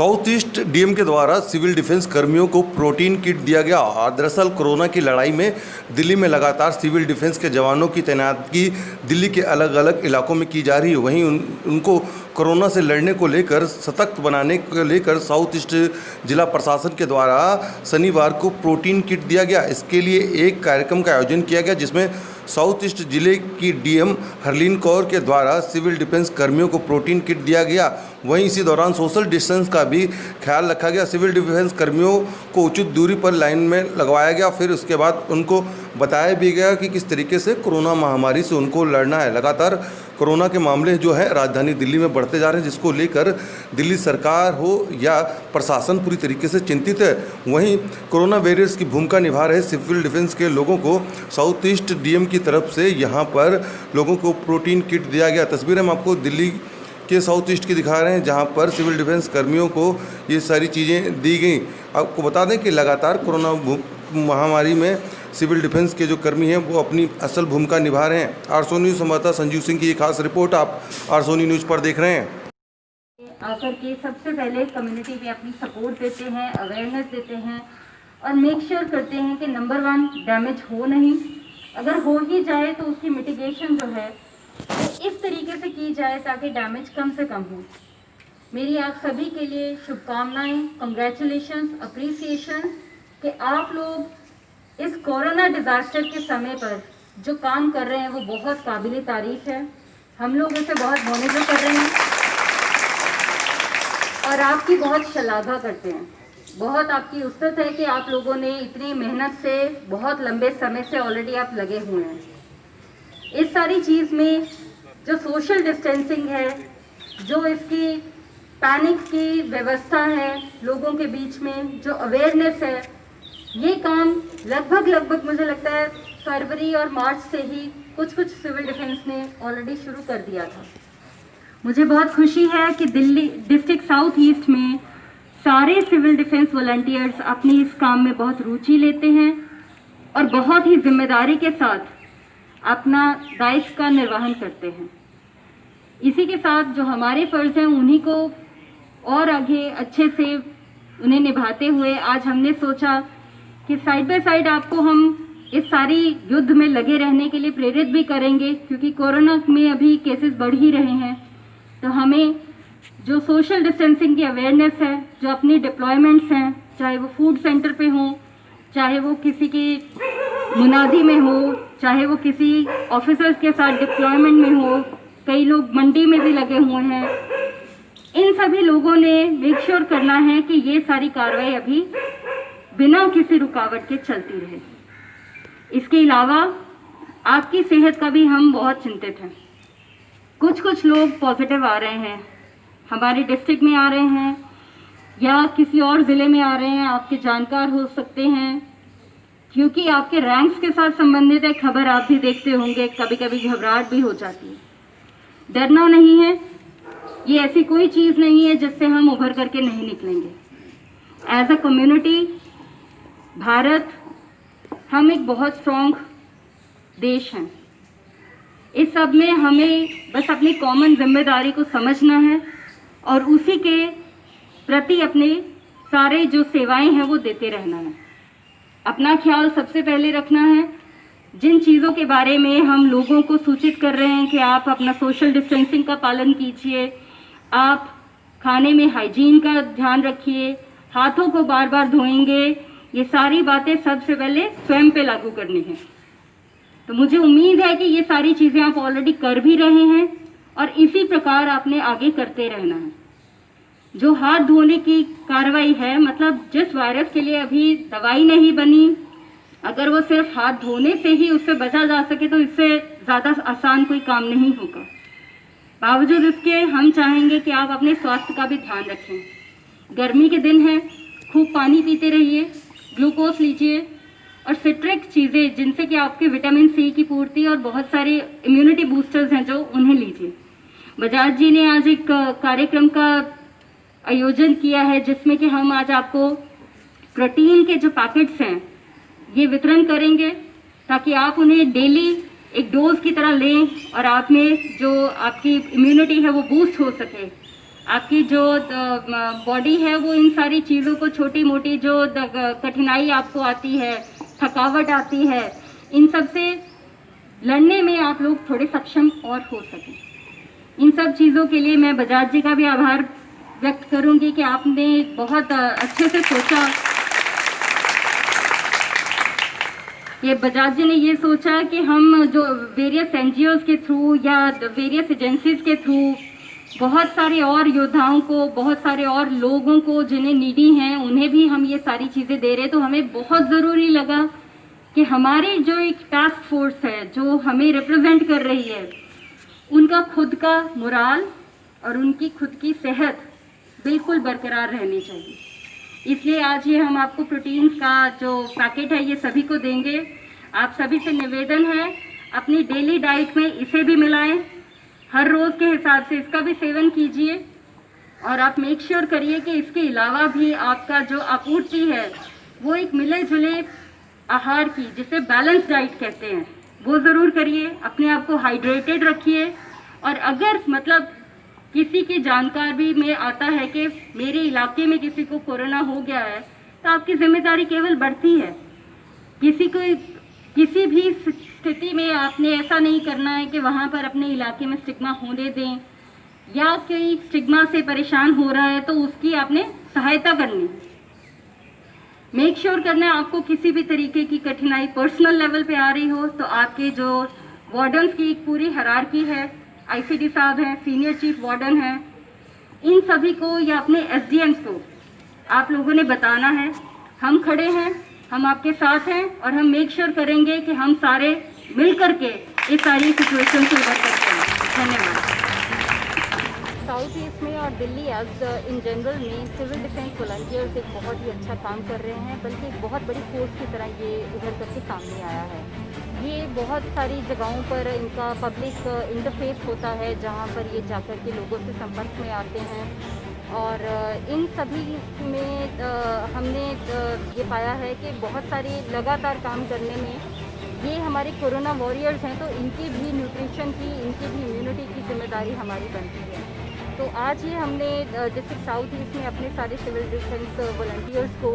South east DM के द्वारा civil defence कर्मियों को प्रोटीन किट दिया गया। और दरअसल कोरोना की लड़ाई में दिल्ली में लगातार सिविल डिफेंस के जवानों की तैनाती दिल्ली के अलग अलग इलाकों में की जा रही है। वहीं उनको कोरोना से लड़ने को लेकर सतर्क बनाने को लेकर साउथ ईस्ट जिला प्रशासन के द्वारा शनिवार को प्रोटीन किट दिया गया। इसके लिए एक कार्यक्रम का आयोजन किया गया जिसमें साउथ ईस्ट जिले की डीएम हरलीन कौर के द्वारा सिविल डिफेंस कर्मियों को प्रोटीन किट दिया गया। वहीं इसी दौरान सोशल डिस्टेंस का भी ख्याल रखा गया। सिविल डिफेंस कर्मियों को उचित दूरी पर लाइन में लगवाया गया। फिर उसके बाद उनको बताया भी गया कि किस तरीके से कोरोना महामारी से उनको लड़ना है। लगातार कोरोना के मामले जो है राजधानी दिल्ली में बढ़ते जा रहे हैं, जिसको लेकर दिल्ली सरकार हो या प्रशासन पूरी तरीके से चिंतित है। वहीं कोरोना वॉरियर्स की भूमिका निभा रहे सिविल डिफेंस के लोगों को साउथ ईस्ट डीएम की तरफ से यहाँ पर लोगों को प्रोटीन किट दिया गया। तस्वीर हम आपको दिल्ली के साउथ ईस्ट की दिखा रहे हैं, जहाँ पर सिविल डिफेंस कर्मियों को ये सारी चीज़ें दी गई। आपको बता दें कि लगातार कोरोना महामारी में सिविल डिफेंस के जो कर्मी हैं वो अपनी असल भूमिका निभा रहे हैं। आरसो न्यूज़ संवाददाता संजीव सिंह की ये खास रिपोर्ट आप आरसो न्यूज़ पर देख रहे हैं। आकर के सबसे पहले कम्युनिटी में अपनी सपोर्ट देते हैं, अवेयरनेस देते हैं और मेक श्योर करते हैं कि नंबर 1 डैमेज हो नहीं, अगर हो ही जाए तो उसकी मिटिगेशन जो है वो इस तरीके से की जाए ताकि डैमेज कम से कम हो। मेरी आप सभी के लिए शुभकामनाएं, कंग्रेचुलेशंस, अप्रिसिएशन कि आप लोग इस कोरोना डिज़ास्टर के समय पर जो काम कर रहे हैं वो बहुत काबिल तारीफ है। हम लोग इसे बहुत मॉनिटर कर रहे हैं और आपकी बहुत शलाघा करते हैं। बहुत आपकी उस्तत है कि आप लोगों ने इतनी मेहनत से बहुत लंबे समय से ऑलरेडी आप लगे हुए हैं। इस सारी चीज़ में जो सोशल डिस्टेंसिंग है, जो इसकी पैनिक की व्यवस्था है लोगों के बीच में, जो अवेयरनेस है, ये काम लगभग मुझे लगता है फरवरी और मार्च से ही कुछ सिविल डिफेंस ने ऑलरेडी शुरू कर दिया था। मुझे बहुत खुशी है कि दिल्ली डिस्ट्रिक्ट साउथ ईस्ट में सारे सिविल डिफेंस वॉलंटियर्स अपनी इस काम में बहुत रुचि लेते हैं और बहुत ही जिम्मेदारी के साथ अपना दायित्व का निर्वहन करते हैं। इसी के साथ जो हमारे फ़र्ज़ हैं उन्हीं को और आगे अच्छे से उन्हें निभाते हुए आज हमने सोचा कि साइड बाय साइड आपको हम इस सारी युद्ध में लगे रहने के लिए प्रेरित भी करेंगे, क्योंकि कोरोना में अभी केसेस बढ़ ही रहे हैं। तो हमें जो सोशल डिस्टेंसिंग की अवेयरनेस है, जो अपनी डिप्लॉयमेंट्स हैं, चाहे वो फूड सेंटर पे हो, चाहे वो किसी की मुनादी में हो, चाहे वो किसी ऑफिसर्स के साथ डिप्लॉयमेंट में हो, कई लोग मंडी में भी लगे हुए हैं, इन सभी लोगों ने मेक श्योर करना है कि ये सारी कार्रवाई अभी बिना किसी रुकावट के चलती रहे। इसके अलावा आपकी सेहत का भी हम बहुत चिंतित हैं। कुछ लोग पॉजिटिव आ रहे हैं, हमारे डिस्ट्रिक्ट में आ रहे हैं या किसी और ज़िले में आ रहे हैं, आपके जानकार हो सकते हैं, क्योंकि आपके रैंक्स के साथ संबंधित है खबर आप भी देखते होंगे। कभी कभी घबराहट भी हो जाती है। डरना नहीं है, ये ऐसी कोई चीज़ नहीं है जिससे हम उभर करके नहीं निकलेंगे। एज अ कम्युनिटी भारत, हम एक बहुत स्ट्रॉन्ग देश हैं। इस सब में हमें बस अपनी कॉमन जिम्मेदारी को समझना है और उसी के प्रति अपने सारे जो सेवाएं हैं वो देते रहना है। अपना ख्याल सबसे पहले रखना है। जिन चीज़ों के बारे में हम लोगों को सूचित कर रहे हैं कि आप अपना सोशल डिस्टेंसिंग का पालन कीजिए, आप खाने में हाइजीन का ध्यान रखिए, हाथों को बार बार धोएंगे, ये सारी बातें सबसे पहले स्वयं पे लागू करनी है। तो मुझे उम्मीद है कि ये सारी चीज़ें आप ऑलरेडी कर भी रहे हैं और इसी प्रकार आपने आगे करते रहना है। जो हाथ धोने की कार्रवाई है, मतलब जिस वायरस के लिए अभी दवाई नहीं बनी, अगर वो सिर्फ हाथ धोने से ही उससे बचा जा सके तो इससे ज़्यादा आसान कोई काम नहीं होगा। बावजूद इसके हम चाहेंगे कि आप अपने स्वास्थ्य का भी ध्यान रखें। गर्मी के दिन हैं, खूब पानी पीते रहिए, ग्लूकोज लीजिए और सिट्रिक चीज़ें जिनसे कि आपके विटामिन सी की पूर्ति और बहुत सारे इम्यूनिटी बूस्टर्स हैं जो उन्हें लीजिए। बजाज जी ने आज एक कार्यक्रम का आयोजन किया है जिसमें कि हम आज आपको प्रोटीन के जो पैकेट्स हैं ये वितरण करेंगे ताकि आप उन्हें डेली एक डोज की तरह लें और आप में जो आपकी इम्यूनिटी है वो बूस्ट हो सके। आपकी जो बॉडी है वो इन सारी चीज़ों को, छोटी मोटी जो कठिनाई आपको आती है, थकावट आती है, इन सब से लड़ने में आप लोग थोड़े सक्षम और हो सकें। इन सब चीज़ों के लिए मैं बजाज जी का भी आभार व्यक्त करूंगी कि आपने बहुत अच्छे से सोचा। ये बजाज जी ने ये सोचा कि हम जो वेरियस एनजीओज के थ्रू या वेरियस एजेंसीज के थ्रू बहुत सारे और योद्धाओं को, बहुत सारे और लोगों को जिन्हें नीडी हैं, उन्हें भी हम ये सारी चीज़ें दे रहे हैं। तो हमें बहुत ज़रूरी लगा कि हमारी जो एक टास्क फोर्स है जो हमें रिप्रेजेंट कर रही है, उनका खुद का मोराल और उनकी खुद की सेहत बिल्कुल बरकरार रहनी चाहिए। इसलिए आज ये हम आपको प्रोटीन्स का जो पैकेट है ये सभी को देंगे। आप सभी से निवेदन है, अपनी डेली डाइट में इसे भी मिलाएं, हर रोज़ के हिसाब से इसका भी सेवन कीजिए और आप मेक श्योर करिए कि इसके अलावा भी आपका जो आपूर्ति है वो एक मिले जुले आहार की, जिसे बैलेंस डाइट कहते हैं, वो ज़रूर करिए। अपने आप को हाइड्रेटेड रखिए और अगर मतलब किसी की जानकारी में आता है कि मेरे इलाके में किसी को कोरोना हो गया है, तो आपकी जिम्मेदारी केवल बढ़ती है। किसी भी स्थिति में आपने ऐसा नहीं करना है कि वहाँ पर अपने इलाके में स्टिग्मा होने दें, या कोई स्टिग्मा से परेशान हो रहा है तो उसकी आपने सहायता करनी। मेक श्योर करना है आपको किसी भी तरीके की कठिनाई पर्सनल लेवल पे आ रही हो तो आपके जो वार्डन्स की एक पूरी हायरार्की है, आईसीडी साहब हैं, सीनियर चीफ वार्डन हैं, इन सभी को या अपने एसडीएम्स को आप लोगों ने बताना है हम खड़े हैं, हम आपके साथ हैं और हम मेक श्योर करेंगे कि हम सारे मिल करके ये सारी सिचुएशन से उबर करते हैं। धन्यवाद। साउथ ईस्ट में और दिल्ली एज इन जनरल में सिविल डिफेंस वॉलंटियर्स एक बहुत ही अच्छा काम कर रहे हैं, बल्कि एक बहुत बड़ी फोर्स की तरह ये उभर करके सामने आया है। ये बहुत सारी जगहों पर इनका पब्लिक इंटरफेस होता है जहाँ पर ये जाकर के लोगों से संपर्क में आते हैं और इन सभी में हमने ये पाया है कि बहुत सारी लगातार काम करने में ये हमारे कोरोना वॉरियर्स हैं, तो इनकी भी न्यूट्रिशन की, इनकी भी इम्यूनिटी की जिम्मेदारी हमारी बनती है। तो आज ये हमने डिस्ट्रिक्ट साउथ ईस्ट में अपने सारे सिविल डिफेंस वॉलंटियर्स को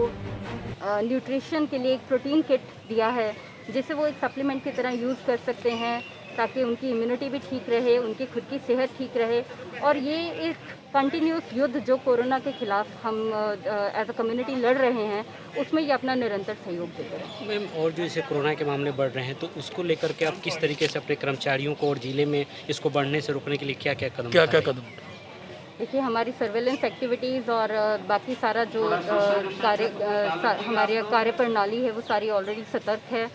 न्यूट्रिशन के लिए एक प्रोटीन किट दिया है, जिसे वो एक सप्लीमेंट की तरह यूज़ कर सकते हैं ताकि उनकी इम्यूनिटी भी ठीक रहे, उनकी खुद की सेहत ठीक रहे। और ये एक कंटिन्यूस युद्ध जो कोरोना के खिलाफ हम एज अ कम्युनिटी लड़ रहे हैं, उसमें ये अपना निरंतर सहयोग देते हैं। मैम, और जो जैसे कोरोना के मामले बढ़ रहे हैं तो उसको लेकर के आप किस तरीके से अपने कर्मचारियों को और ज़िले में इसको बढ़ने से रोकने के लिए क्या क्या कदम देखिए, हमारी सर्वेलेंस एक्टिविटीज़ और बाकी सारा जो हमारी कार्य प्रणाली है वो सारी ऑलरेडी सतर्क है।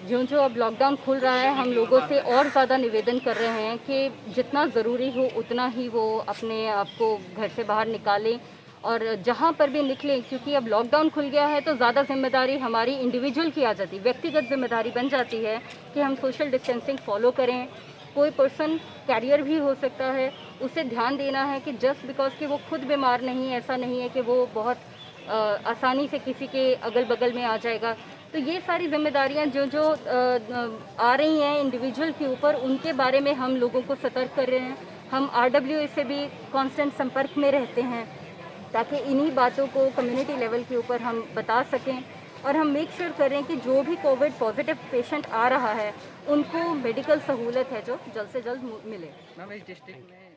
जो अब लॉकडाउन खुल रहा है, हम लोगों से और ज़्यादा निवेदन कर रहे हैं कि जितना ज़रूरी हो उतना ही वो अपने आप को घर से बाहर निकालें और जहाँ पर भी निकलें, क्योंकि अब लॉकडाउन खुल गया है तो ज़्यादा जिम्मेदारी हमारी इंडिविजुअल की आ जाती है, व्यक्तिगत जिम्मेदारी बन जाती है कि हम सोशल डिस्टेंसिंग फॉलो करें। कोई पर्सन कैरियर भी हो सकता है, उसे ध्यान देना है कि जस्ट बिकॉज कि वो खुद बीमार नहीं है, ऐसा नहीं है कि वो बहुत आसानी से किसी के अगल बगल में आ जाएगा। तो ये सारी जिम्मेदारियां जो आ रही हैं इंडिविजुअल के ऊपर, उनके बारे में हम लोगों को सतर्क कर रहे हैं। हम RWA से भी कांस्टेंट संपर्क में रहते हैं ताकि इन्हीं बातों को कम्युनिटी लेवल के ऊपर हम बता सकें और हम मेक श्योर करें कि जो भी कोविड पॉजिटिव पेशेंट आ रहा है उनको मेडिकल सहूलत है जो जल्द से जल्द मिले। मैम, इस डिस्ट्रिक्ट में